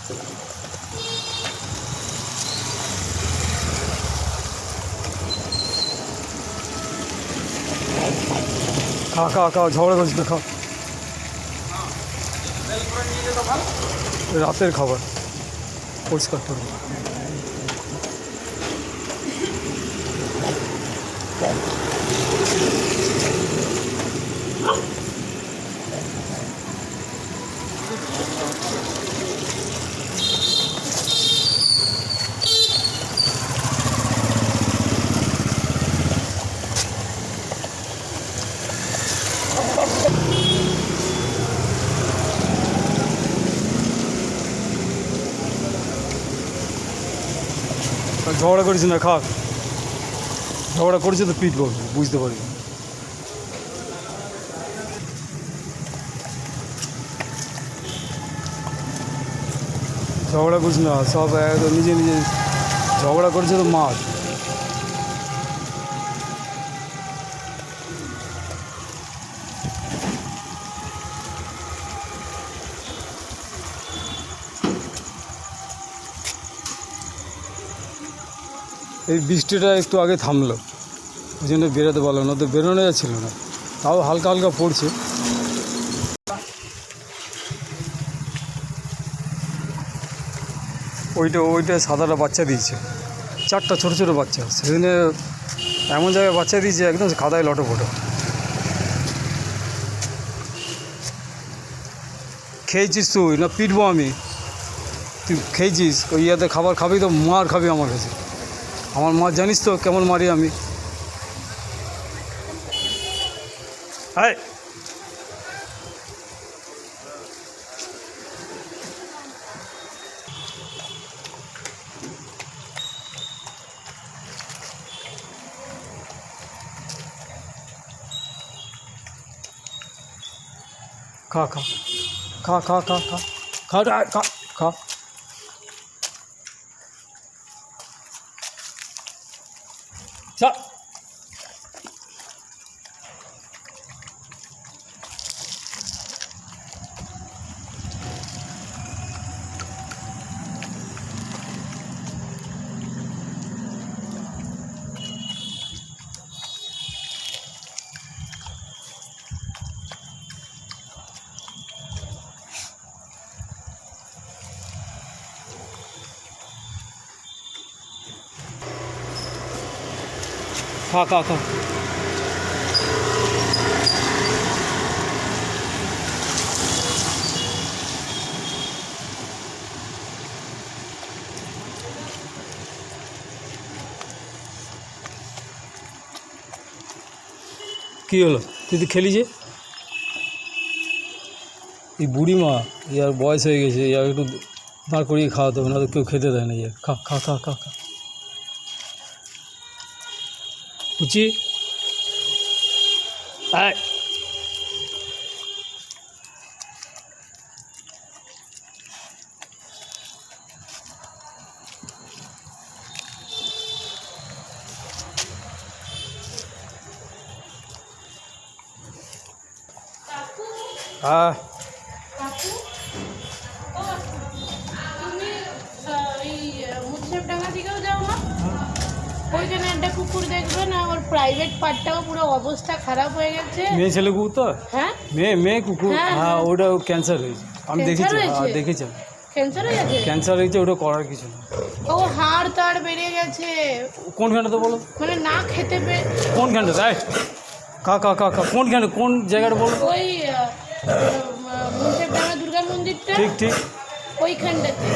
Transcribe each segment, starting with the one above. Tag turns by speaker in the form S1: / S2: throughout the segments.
S1: খা খা খা, ঝগড়া করছিস না, খা। রাতের খাবার পরিষ্কার করবো। ঝগড়া করিস না, খা। ঝগড়া করেছে তো পিট বলবো, বুঝতে পারি। ঝগড়া করিস না, সব একদম নিজে নিজে ঝগড়া করেছে তো মাছ। এই বৃষ্টিটা একটু আগে থামলো, ওই জন্য বেরোতে পারলাম না, তো বেরোনো যাচ্ছিল না, তাও হালকা হালকা পড়ছে। ওইটা সাদাটা বাচ্চা দিয়েছে, 4টা ছোটো ছোটো বাচ্চা। সেদিনে এমন জায়গায় বাচ্চা দিয়েছে একদম কাদায় লটো ফটো। খেয়েছিস তুই না পিটবো আমি? তুই খেয়েছিস ওই ইয়াতে খাবার খাবি তো মার খাবি আমার কাছে। আমার মার জানিস তো কেমন মারি আমি। হ্যাঁ, খা খা খা খা খা খা খা খা খা। চা খা খা খা। কী হলো, তুই তো খেলি যে? এই বুড়ি মা, ইয়ার বয়স হয়ে গেছে, ইয়ার একটু দাঁড় করিয়ে খাওয়াতে হবে, না তো কেউ খেতে দেয় না। ইয়ার খা খা খা খা খা। কুচি আয়। হ্যাঁ,
S2: ওইখানে একটা কুকুর দেখবেন, ওর প্রাইভেট পার্টটাও পুরো অবস্থা খারাপ হয়ে গেছে।
S1: মেয়ে ছেলে কুকুর তো?
S2: হ্যাঁ,
S1: মেয়ে কুকুর। হ্যাঁ, ওটা ক্যান্সার হয়েছে, আমি দেখেছি। দেখেছি,
S2: ক্যান্সার হয়ে গেছে।
S1: ক্যান্সার হয়েছে, ওটা করার কিছু না।
S2: ও হাড় তাড় বেড়ে গেছে।
S1: কোনখানে তো বলো,
S2: মানে না খেতে
S1: কোনখানটা? তাই খা খা খা খা। কোনখানে, কোন জায়গাটা বলো?
S2: ওই মুন্সিপাড়া দুর্গা মন্দিরটা,
S1: ঠিক ঠিক
S2: ওইখানটাতে।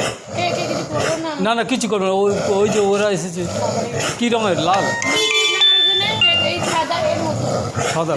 S2: কিছু করবো না,
S1: না না কিছু করবে না। ওই যে ওরা এসেছে, কী রঙের? লাল,
S2: এই সাদা এর মতো
S1: সাদা।